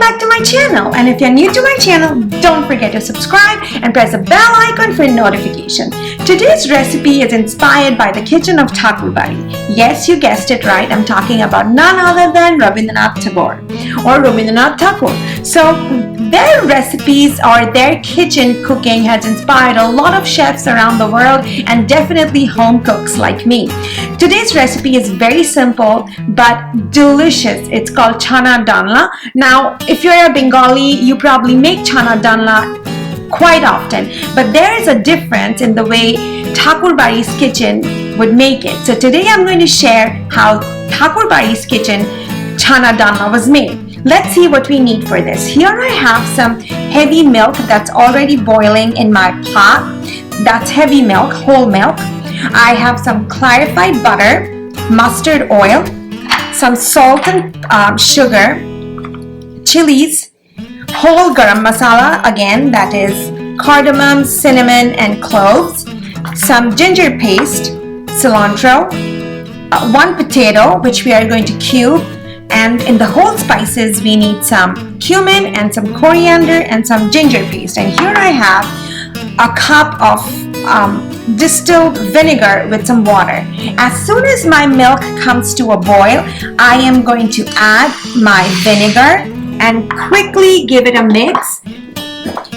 back to my channel, and if you're new to my channel, don't forget to subscribe and press the bell icon for notification. Today's recipe is inspired by the kitchen of Thakurbari. Yes, you guessed it right, I'm talking about none other than Rabindranath Tagore or Rabindranath Thakur. So their recipes or their kitchen cooking has inspired a lot of chefs around the world and definitely home cooks like me. Today's recipe is very simple but delicious. It's called Chaanar Dalna. Now, if you're a Bengali, you probably make Chaanar Dalna quite often, but there is a difference in the way Thakurbari's kitchen would make it. So today I'm going to share how Thakurbari's kitchen Chaanar Dalna was made. Let's see what we need for this. Here I have some heavy milk that's already boiling in my pot. That's heavy milk, whole milk. I have some clarified butter, mustard oil, some salt and sugar, chilies, whole garam masala, again that is cardamom, cinnamon and cloves, some ginger paste, cilantro, one potato which we are going to cube, and in the whole spices we need some cumin and some coriander and some ginger paste. And here I have a cup of distilled vinegar with some water. As soon as my milk comes to a boil, I am going to add my vinegar and quickly give it a mix,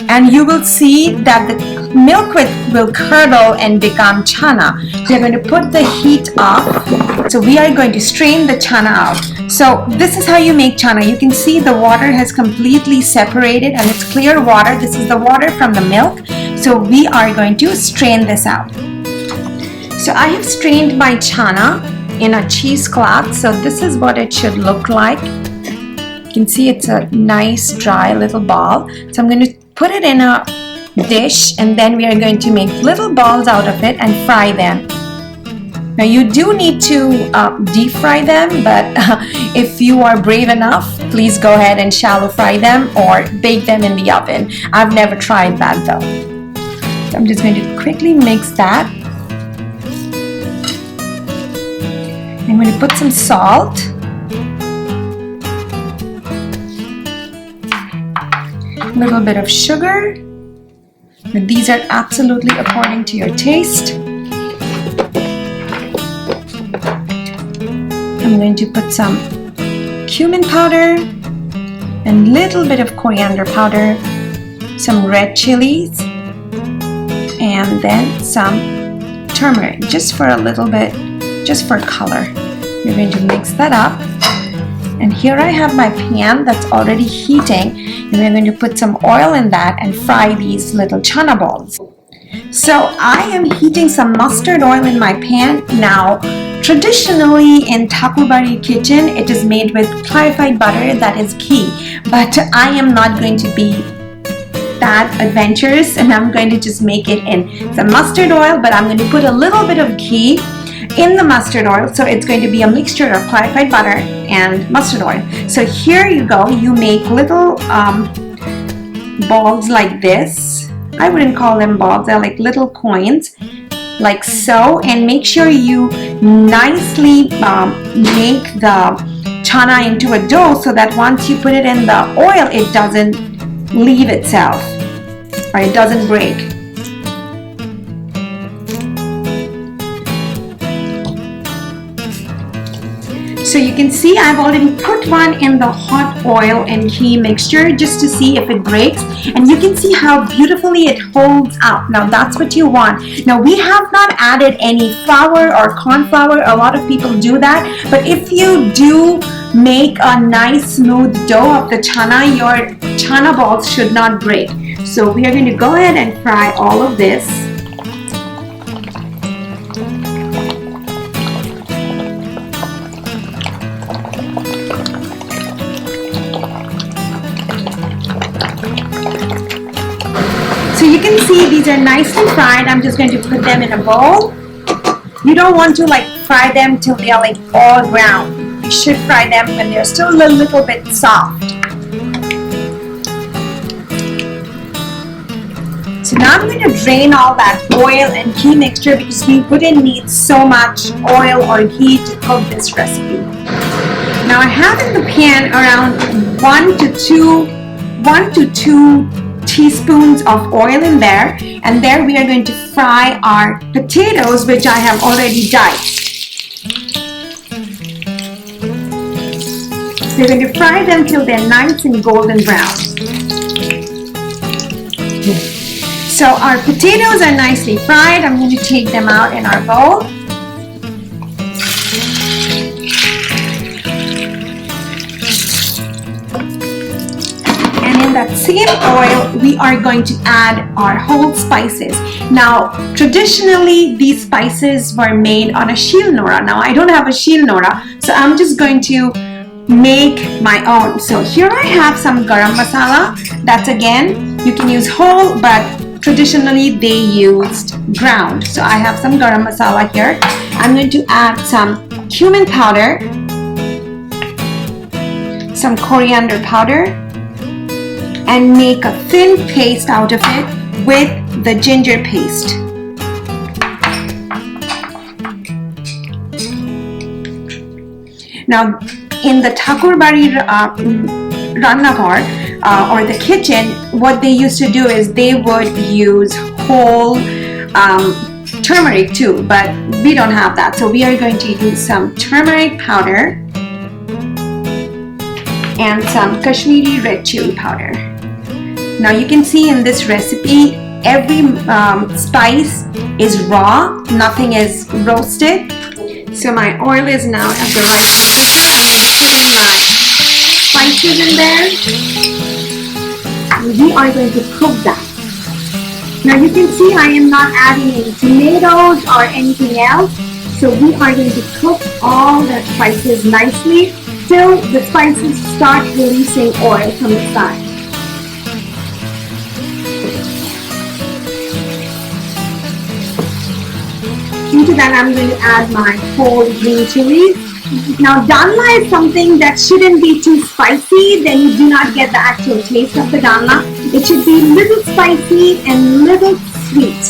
and you will see that the milk will curdle and become chana. We are going to put the heat off. So we are going to strain the chana out. So this is how you make chana. You can see the water has completely separated and it's clear water. This is the water from the milk. So we are going to strain this out. So I have strained my chana in a cheesecloth. So this is what it should look like. You can see it's a nice dry little ball. So I'm going to put it in a dish and then we are going to make little balls out of it and fry them. Now you do need to deep fry them, but if you are brave enough, please go ahead and shallow fry them or bake them in the oven. I've never tried that though. So I'm just going to quickly mix that. I'm going to put some salt. A little bit of sugar. These are absolutely according to your taste. I'm going to put some cumin powder and little bit of coriander powder, some red chilies, and then some turmeric, just for a little bit, just for color. You're going to mix that up. And here I have my pan that's already heating, and we're going to put some oil in that and fry these little chana balls. So I am heating some mustard oil in my pan. Now, traditionally in Thakurbari kitchen, it is made with clarified butter, that is ghee. But I am not going to be that adventurous, and I'm going to just make it in some mustard oil, but I'm going to put a little bit of ghee in the mustard oil, so it's going to be a mixture of clarified butter and mustard oil. So here you go, you make little balls like this. I wouldn't call them balls, they're like little coins, like so, and make sure you nicely make the chana into a dough so that once you put it in the oil, it doesn't leave itself or it doesn't break. So you can see I've already put one in the hot oil and ghee mixture just to see if it breaks, and you can see how beautifully it holds up. Now that's what you want. Now we have not added any flour or corn flour. A lot of people do that, but if you do make a nice smooth dough of the chana, your chana balls should not break. So we are going to go ahead and fry all of this. So you can see these are nicely fried. I'm just going to put them in a bowl. You don't want to like fry them till they are like all brown. You should fry them when they're still a little bit soft. So now I'm going to drain all that oil and ghee mixture because we wouldn't need so much oil or ghee to cook this recipe. Now I have in the pan around 1 to 2 teaspoons of oil in there, and there we are going to fry our potatoes, which I have already diced. We're going to fry them till they're nice and golden brown. So our potatoes are nicely fried. I'm going to take them out in our bowl. And in that same oil, we are going to add our whole spices. Now, traditionally, these spices were made on a sheel nora. Now, I don't have a sheel nora, so I'm just going to make my own. So here I have some garam masala. That's, again, you can use whole, but traditionally they used ground. So I have some garam masala here. I'm going to add some cumin powder, some coriander powder, and make a thin paste out of it with the ginger paste. Now, in the Thakurbari Rannaghar or the kitchen, what they used to do is they would use whole turmeric too, but we don't have that. So we are going to use some turmeric powder and some Kashmiri red chili powder. Now you can see in this recipe, every spice is raw, nothing is roasted. So my oil is now at the right temperature. I'm going to put in my spices in there. And we are going to cook that. Now you can see I am not adding any tomatoes or anything else. So we are going to cook all the spices nicely till the spices start releasing oil from the side. Into that, I'm going to add my whole green chilies. Now, dalna is something that shouldn't be too spicy, then you do not get the actual taste of the dalna. It should be little spicy and little sweet.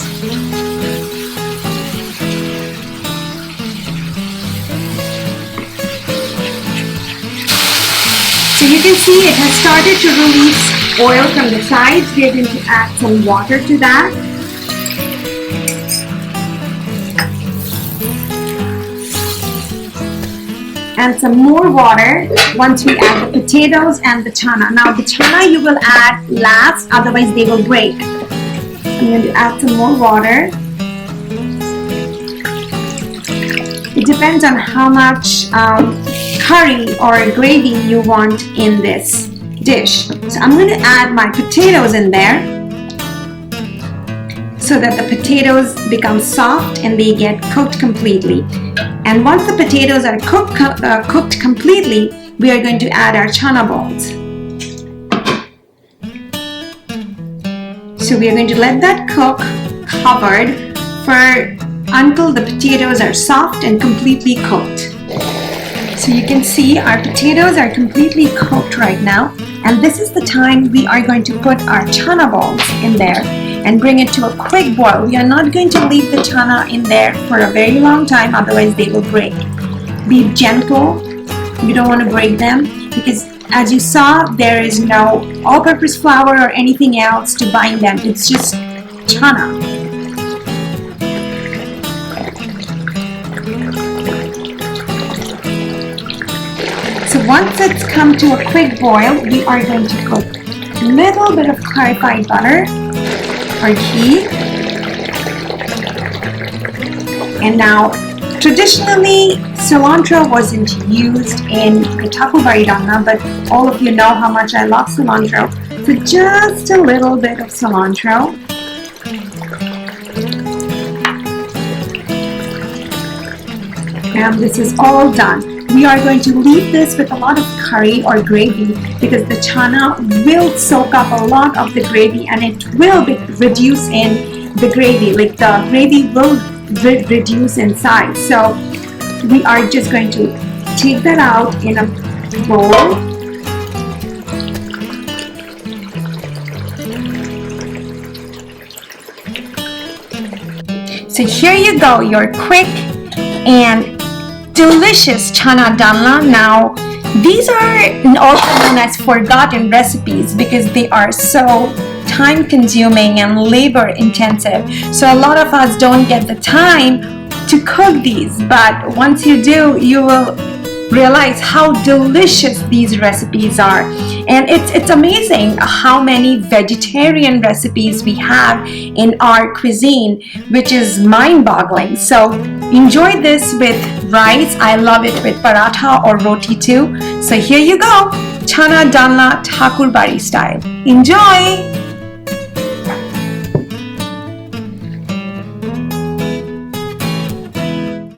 So you can see it has started to release oil from the sides. We are going to add some water to that. And some more water once we add the potatoes and the chana. Now the chana you will add last, otherwise they will break. I'm going to add some more water. It depends on how much curry or gravy you want in this dish. So I'm going to add my potatoes in there so that the potatoes become soft and they get cooked completely. And once the potatoes are cooked completely, we are going to add our chana balls. So we are going to let that cook covered until the potatoes are soft and completely cooked. So you can see our potatoes are completely cooked right now, and this is the time we are going to put our chana balls in there and bring it to a quick boil. We are not going to leave the chana in there for a very long time, otherwise they will break. Be gentle. You don't want to break them because, as you saw, there is no all-purpose flour or anything else to bind them. It's just chana. So once it's come to a quick boil, we are going to put a little bit of clarified butter or ghee. And now, traditionally, cilantro wasn't used in the Thakurbari Dalna, but all of you know how much I love cilantro. So just a little bit of cilantro. And this is all done. We are going to leave this with a lot of curry or gravy because the chana will soak up a lot of the gravy and it will reduce in the gravy. Like the gravy will reduce in size. So we are just going to take that out in a bowl. So here you go, your quick and delicious chana dalna. Now These are also known as forgotten recipes because they are so time consuming and labor intensive. So a lot of us don't get the time to cook these, but once you do, you will realize how delicious these recipes are. And it's amazing how many vegetarian recipes we have in our cuisine, which is mind-boggling. So enjoy this with rice. I love it with paratha or roti too. So here you go, Chaanar Dalna-Thakurbarir style. Enjoy!